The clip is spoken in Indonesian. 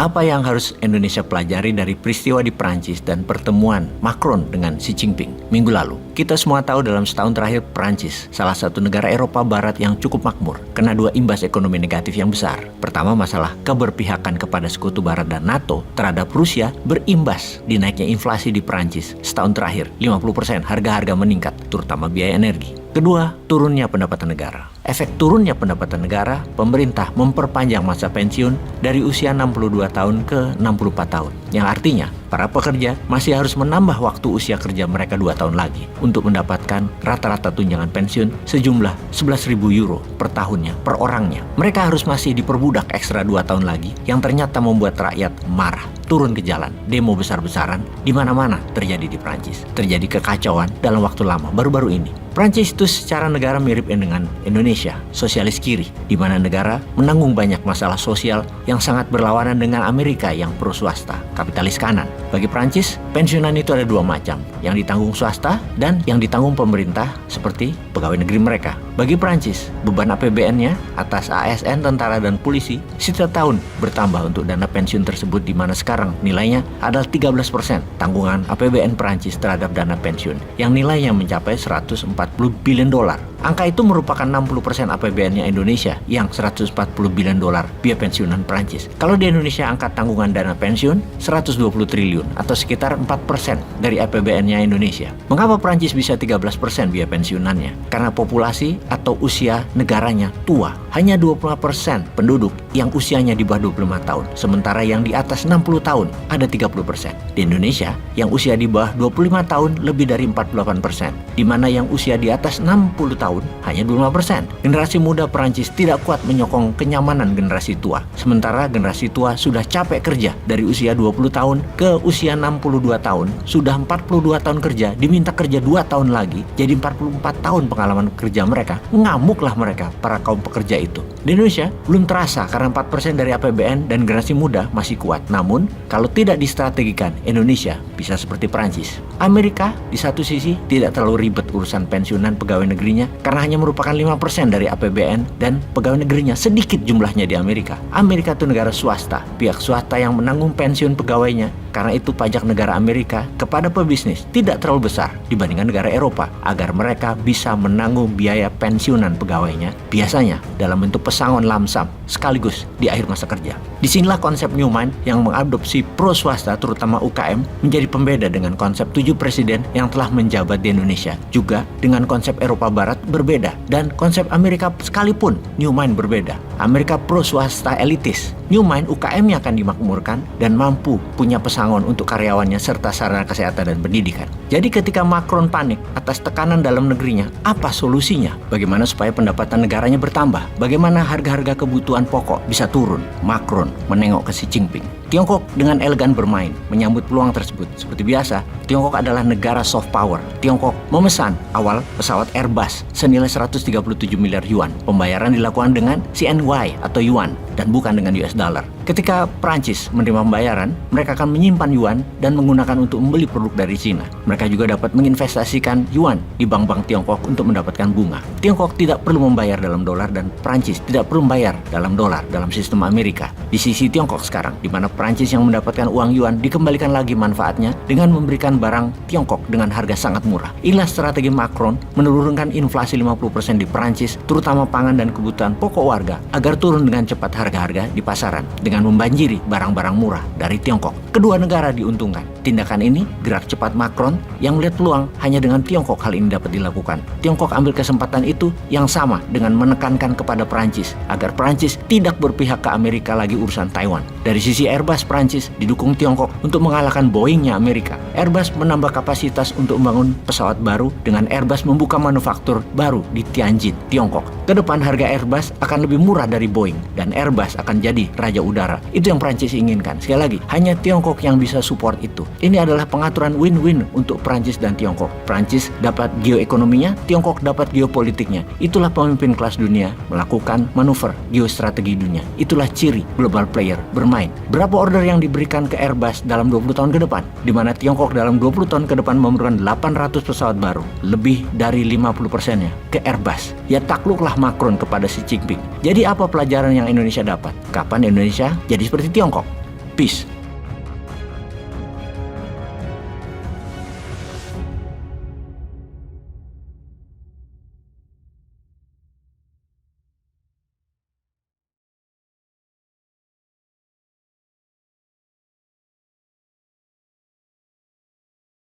Apa yang harus Indonesia pelajari dari peristiwa di Prancis dan pertemuan Macron dengan Xi Jinping minggu lalu? Kita semua tahu dalam setahun terakhir Prancis, salah satu negara Eropa Barat yang cukup makmur, kena dua imbas ekonomi negatif yang besar. Pertama, masalah keberpihakan kepada Sekutu Barat dan NATO terhadap Rusia berimbas di naiknya inflasi di Prancis. Setahun terakhir, 50% harga-harga meningkat, terutama biaya energi. Kedua, turunnya pendapatan negara. Efek turunnya pendapatan negara, pemerintah memperpanjang masa pensiun dari usia 62 tahun ke 64 tahun. Yang artinya, para pekerja masih harus menambah waktu usia kerja mereka 2 tahun lagi untuk mendapatkan rata-rata tunjangan pensiun sejumlah 11.000 euro per tahunnya, per orangnya. Mereka harus masih diperbudak ekstra 2 tahun lagi yang ternyata membuat rakyat marah. Turun ke jalan, demo besar-besaran di mana-mana terjadi di Prancis. Terjadi kekacauan dalam waktu lama, baru-baru ini. Prancis itu secara negara mirip dengan Indonesia, sosialis kiri, di mana negara menanggung banyak masalah sosial yang sangat berlawanan dengan Amerika yang pro swasta, kapitalis kanan. Bagi Prancis, pensiunan itu ada dua macam, yang ditanggung swasta dan yang ditanggung pemerintah seperti pegawai negeri mereka. Bagi Prancis, beban APBN-nya atas ASN, tentara, dan polisi setiap tahun bertambah untuk dana pensiun tersebut, di mana sekarang nilainya adalah 13% tanggungan APBN Prancis terhadap dana pensiun, yang nilainya mencapai 140 billion dolar. Angka itu merupakan 60% APBN-nya Indonesia yang 140 billion dolar biaya pensiunan Prancis. Kalau di Indonesia angka tanggungan dana pensiun 120 triliun atau sekitar 4% dari APBN-nya Indonesia. Mengapa Prancis bisa 13% biaya pensiunannya? Karena populasi atau usia negaranya tua. Hanya 20% penduduk yang usianya di bawah 25 tahun. Sementara yang di atas 60 tahun ada 30%. Di Indonesia yang usia di bawah 25 tahun lebih dari 48%. Di mana yang usia di atas 60 tahun hanya 25%. Generasi muda Prancis tidak kuat menyokong kenyamanan generasi tua. Sementara generasi tua sudah capek kerja dari usia 20 tahun ke usia 62 tahun. Sudah 42 tahun kerja, diminta kerja 2 tahun lagi, jadi 44 tahun pengalaman kerja mereka. Ngamuklah mereka, para kaum pekerja itu. Di Indonesia belum terasa karena 4% dari APBN dan generasi muda masih kuat. Namun, kalau tidak distrategikan, Indonesia bisa seperti Prancis. Amerika di satu sisi tidak terlalu ribet urusan pensiunan pegawai negerinya karena hanya merupakan 5% dari APBN dan pegawai negerinya sedikit jumlahnya di Amerika. Amerika itu negara swasta, pihak swasta yang menanggung pensiun pegawainya. Karena itu pajak negara Amerika kepada pebisnis tidak terlalu besar dibandingkan negara Eropa, agar mereka bisa menanggung biaya pensiunan pegawainya biasanya dalam bentuk pesangon lamsam sekaligus di akhir masa kerja. Disinilah konsep Newman yang mengadopsi pro swasta terutama UKM menjadi pembeda dengan konsep 7 presiden yang telah menjabat di Indonesia. Juga dengan konsep Eropa Barat berbeda dan konsep Amerika sekalipun Newman berbeda. Amerika pro swasta elitis, Newman UKM-nya akan dimakmurkan dan mampu punya pesangon untuk karyawannya serta sarana kesehatan dan pendidikan. Jadi ketika Macron panik atas tekanan dalam negerinya, apa solusinya? Bagaimana supaya pendapatan negaranya bertambah? Bagaimana harga-harga kebutuhan pokok bisa turun? Macron menengok ke Xi Jinping. Tiongkok dengan elegan bermain menyambut peluang tersebut. Seperti biasa, Tiongkok adalah negara soft power. Tiongkok memesan awal pesawat Airbus senilai 137 miliar yuan. Pembayaran dilakukan dengan CNY atau yuan dan bukan dengan US dollar. Ketika Prancis menerima pembayaran, mereka akan menyimpan yuan dan menggunakan untuk membeli produk dari Cina. Mereka juga dapat menginvestasikan yuan di bank-bank Tiongkok untuk mendapatkan bunga. Tiongkok tidak perlu membayar dalam dolar dan Prancis tidak perlu membayar dalam dolar dalam sistem Amerika. Di sisi Tiongkok sekarang, di mana Prancis yang mendapatkan uang yuan dikembalikan lagi manfaatnya dengan memberikan barang Tiongkok dengan harga sangat murah. Inilah strategi Macron menurunkan inflasi 50% di Prancis, terutama pangan dan kebutuhan pokok warga, agar turun dengan cepat harga-harga di pasaran dengan membanjiri barang-barang murah dari Tiongkok. Kedua negara diuntungkan. Tindakan ini gerak cepat Macron yang melihat peluang hanya dengan Tiongkok hal ini dapat dilakukan. Tiongkok ambil kesempatan itu yang sama dengan menekankan kepada Prancis agar Prancis tidak berpihak ke Amerika lagi urusan Taiwan. Dari sisi Airbus, Prancis didukung Tiongkok untuk mengalahkan Boeing-nya Amerika. Airbus menambah kapasitas untuk membangun pesawat baru dengan Airbus membuka manufaktur baru di Tianjin, Tiongkok. Kedepan harga Airbus akan lebih murah dari Boeing dan Airbus akan jadi raja udara. Itu yang Prancis inginkan. Sekali lagi, hanya Tiongkok yang bisa support itu. Ini adalah pengaturan win-win untuk Prancis dan Tiongkok. Prancis dapat geoekonominya, Tiongkok dapat geopolitiknya. Itulah pemimpin kelas dunia melakukan manuver geostrategi dunia. Itulah ciri global player bermain. Berapa order yang diberikan ke Airbus dalam 20 tahun ke depan? Di mana Tiongkok dalam 20 tahun ke depan memerlukan 800 pesawat baru. Lebih dari 50%-nya ke Airbus. Ya takluklah Macron kepada Xi Jinping. Jadi apa pelajaran yang Indonesia dapat? Kapan Indonesia jadi seperti Tiongkok? Peace